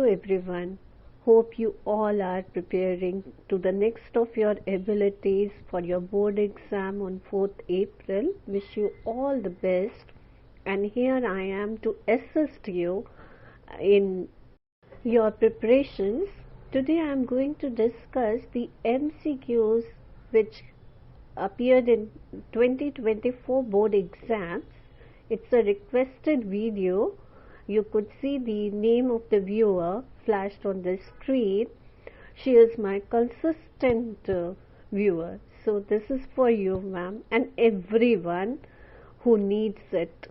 everyone. Hope you all are preparing to the next of your abilities for your board exam on 4th April. Wish you all the best. And here I am to assist you in your preparations. Today I am going to discuss the MCQs which appeared in 2024 board exams. It's a requested video. You could see the name of the viewer flashed on the screen. She is my consistent viewer. So this is for you, ma'am, and everyone who needs it.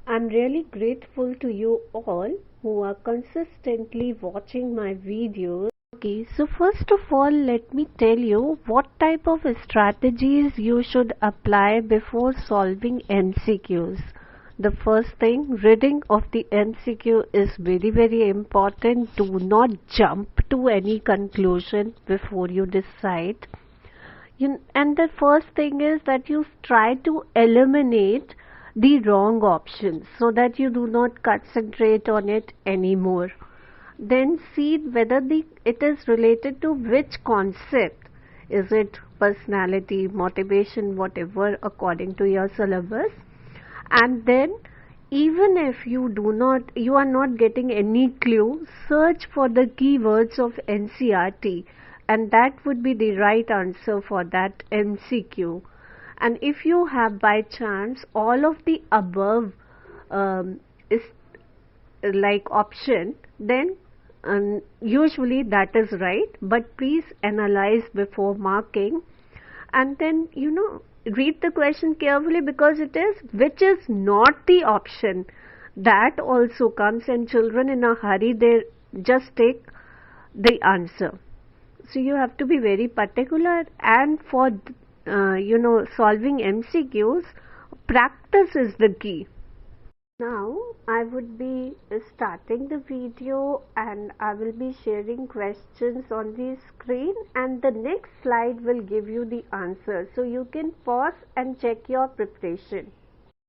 I'm really grateful to you all who are consistently watching my videos. Okay, so first of all, let me tell you what type of strategies you should apply before solving MCQs. The first thing, reading of the MCQ is very important. Do not jump to any conclusion before you decide. And the first thing is that you try to eliminate the wrong options so that you do not concentrate on it anymore. Then see whether it is related to which concept. Is it personality, motivation, whatever, according to your syllabus. And then even if you are not getting any clue, search for the keywords of NCERT, and that would be the right answer for that MCQ. And if you have by chance all of the above is like option, then usually that is right, but please analyze before marking. And then read the question carefully, because it is which is not the option. That also comes, and children in a hurry, they just take the answer. So you have to be very particular, and for solving MCQs, practice is the key. Now I would be starting the video and I will be sharing questions on the screen, and the next slide will give you the answer, so you can pause and check your preparation.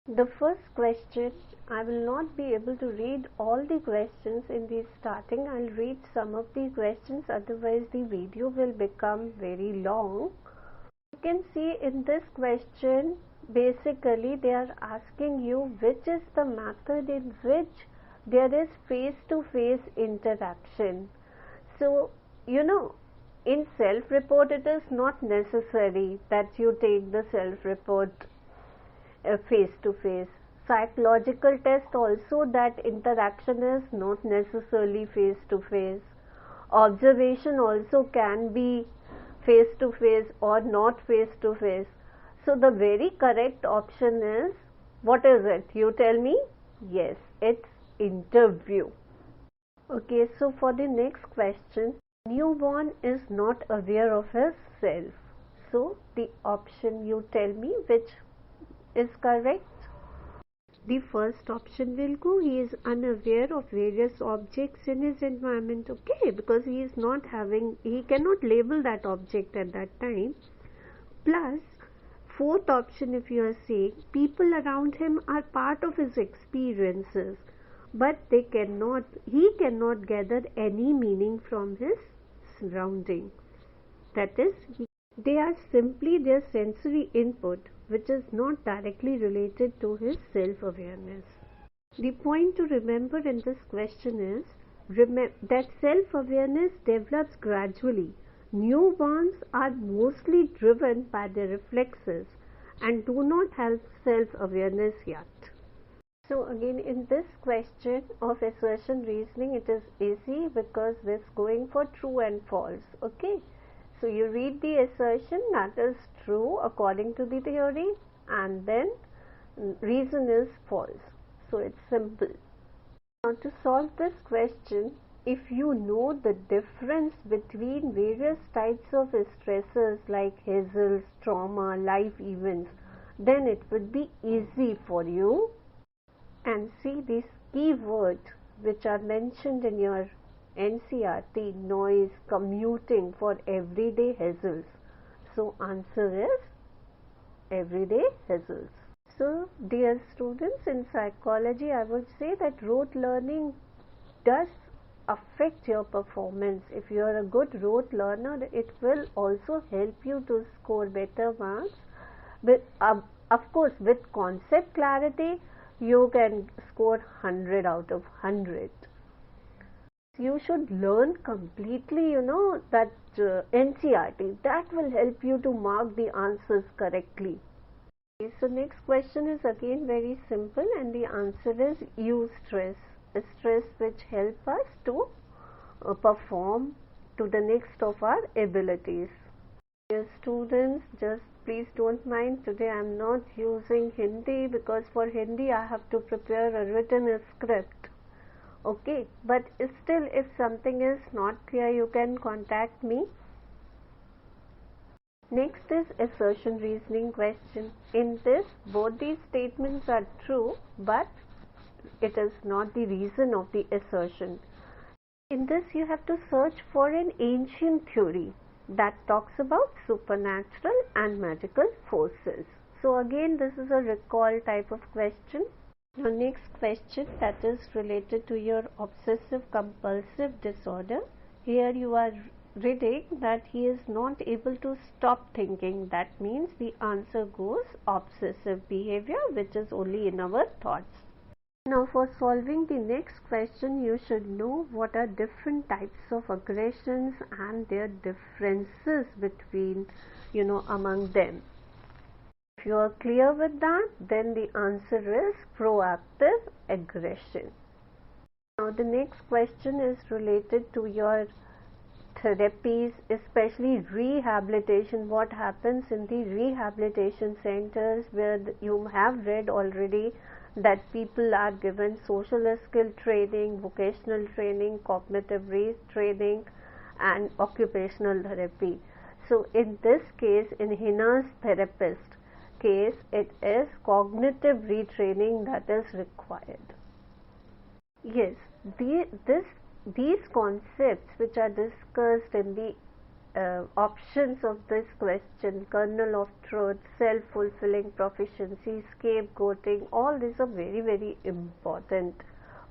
The first question, I will not be able to read all the questions in the starting. I'll read some of the questions, otherwise the video will become very long. You can see in this question, basically they are asking you which is the method in which there is face-to-face interaction. So in self-report it is not necessary that you take the self-report face-to-face. Psychological test also, that interaction is not necessarily face-to-face. Observation also can be face-to-face or not face-to-face. So the very correct option is, what is it? You tell me. Yes, it's interview. Okay, so for the next question, newborn is not aware of his self. So the option, you tell me which is correct. The first option will go, he is unaware of various objects in his environment. Okay, because he cannot label that object at that time. Plus, fourth option, if you are saying people around him are part of his experiences, but he cannot gather any meaning from his surrounding. That is, they are simply their sensory input, which is not directly related to his self-awareness. The point to remember in this question is that self-awareness develops gradually. Newborns are mostly driven by their reflexes and do not have self-awareness yet. So again, in this question of assertion reasoning, it is easy because this is going for true and false. Okay, so you read the assertion, that is true according to the theory, and then reason is false. So it's simple. Now to solve this question, if you know the difference between various types of stressors like hazards, trauma, life events, then it would be easy for you. And see these keywords which are mentioned in your NCERT: noise, commuting, for everyday hazards. So answer is everyday hazards. So dear students, in psychology I would say that rote learning does affect your performance. If you are a good rote learner, it will also help you to score better marks. But of course, with concept clarity, you can score 100 out of 100. You should learn completely, that NCERT. That will help you to mark the answers correctly. Okay, so next question is again very simple, and the answer is use stress. A stress which help us to perform to the next of our abilities. Dear students, just please don't mind, today I am not using Hindi because for Hindi I have to prepare a written script. Okay, but still if something is not clear, you can contact me. Next is assertion reasoning question. In this, both these statements are true, but it is not the reason of the assertion. In this, you have to search for an ancient theory that talks about supernatural and magical forces. So again, this is a recall type of question. Now next question, that is related to your obsessive compulsive disorder. Here you are reading that he is not able to stop thinking. That means the answer goes obsessive behavior, which is only in our thoughts. Now for solving the next question, you should know what are different types of aggressions and their differences between, among them. If you are clear with that, then the answer is proactive aggression. Now the next question is related to your therapies, especially rehabilitation. What happens in the rehabilitation centers, where you have read already that people are given social skill training, vocational training, cognitive training, and occupational therapy. So in this case, in Hina's therapist case, it is cognitive retraining that is required. Yes, these concepts which are discussed in the options of this question, kernel of truth, self-fulfilling proficiency, scapegoating, all these are very, very important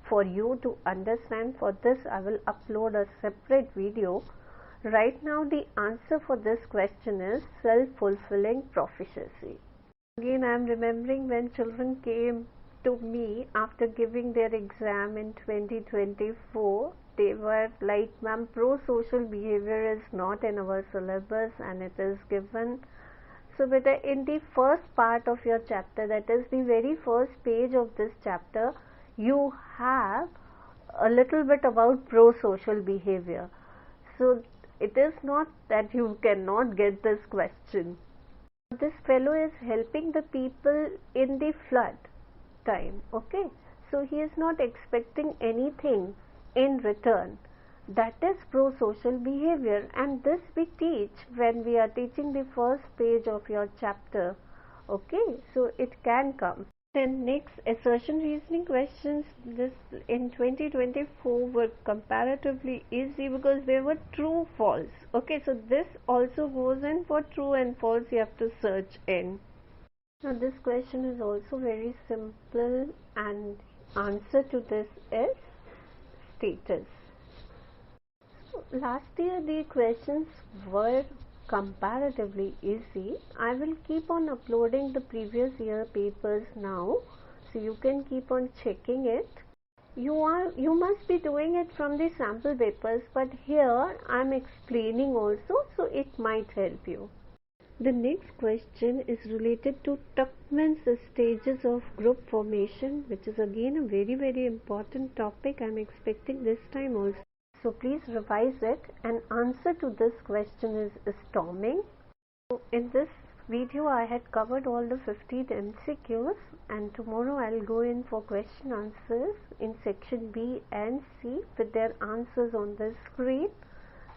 for you to understand. For this, I will upload a separate video. Right now, the answer for this question is self-fulfilling proficiency. Again, I am remembering when children came to me after giving their exam in 2024, they were like, ma'am, pro-social behavior is not in our syllabus and it is given. So beta, in the first part of your chapter, that is the very first page of this chapter, you have a little bit about pro-social behavior. So it is not that you cannot get this question. This fellow is helping the people in the flood time, okay? So he is not expecting anything in return. That is pro-social behavior, and this we teach when we are teaching the first page of your chapter, okay? So it can come. Then next, assertion reasoning questions, this in 2024 were comparatively easy because they were true false. Okay, so this also goes in for true and false, you have to search in. Now this question is also very simple, and answer to this is status. So last year the questions were comparatively easy. I will keep on uploading the previous year papers now, so you can keep on checking it. You must be doing it from the sample papers, but here I am explaining also, so it might help you. The next question is related to Tuckman's stages of group formation, which is again a very, very important topic I am expecting this time also. So please revise it, and answer to this question is storming. So in this video I had covered all the 15 MCQs, and tomorrow I'll go in for question answers in section B and C with their answers on the screen,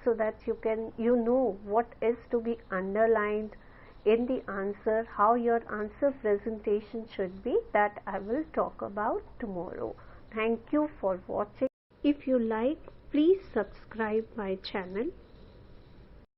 so that you know what is to be underlined in the answer, how your answer presentation should be. That I will talk about tomorrow. Thank you for watching. If you like, please subscribe my channel